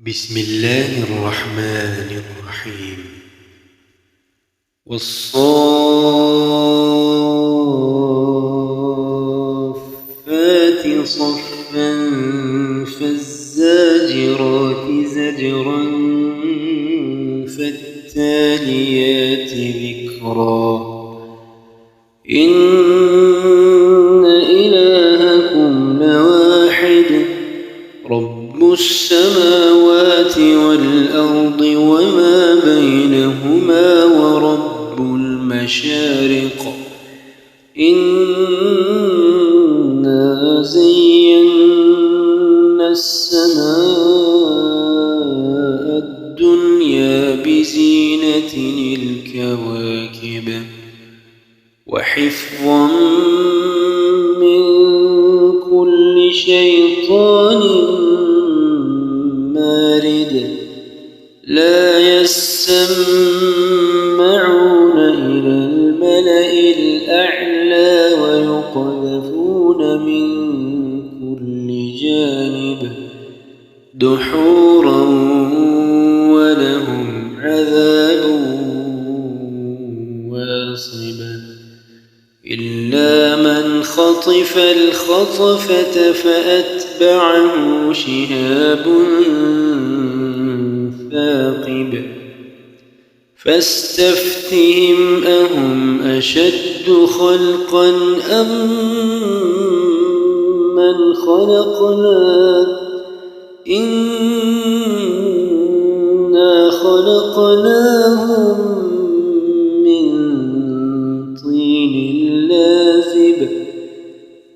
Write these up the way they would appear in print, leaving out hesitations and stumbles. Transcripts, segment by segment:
بسم الله الرحمن الرحيم. والصافات صفا فالزاجرات زجرا فالتاليات ذكرا إن إلهكم لواحد رب السماوات والأرض وما بينهما ورب المشارق إنا زينا السماء الدنيا بزينة الكواكب وحفظا من كل شيطان مارد لا يسمعون إلى الملأ الأعلى ويقذفون من كل جانب دحورا ولهم عذاب واصبا إلا من خطف الخطفة فأتبعه شهاب ثاقب فاستفتهم أهم أشد خلقا أم من خلقنا إنا خلقناهم من طين لازب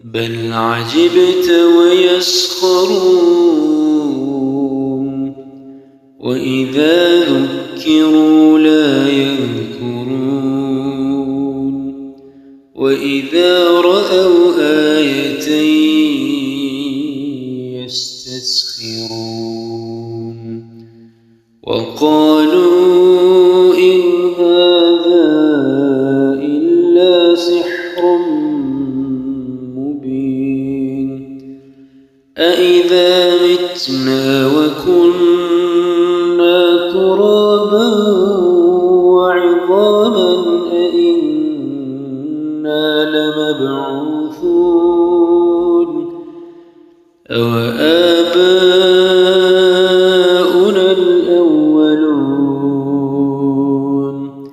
بل عجبت ويسخرون وإذا ذكروا لا يذكرون وإذا رأوا آية يستسخرون وقالوا إن هذا إلا سحر مبين أإذا متنا وكنا ترابا وعظاما أإنا لمبعوثون أوآباؤنا الأولون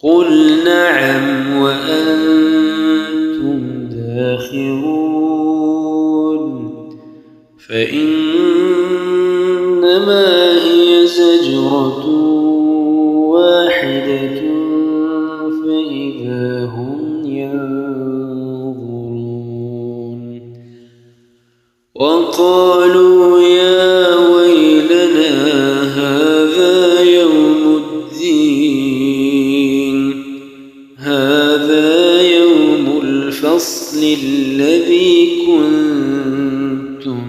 قل نعم وأنتم داخرون فإنما هي زجرة واحدة فإذا هم ينظرون وقالوا يا ويلنا هذا يوم الدين هذا يوم الفصل الذي كنتم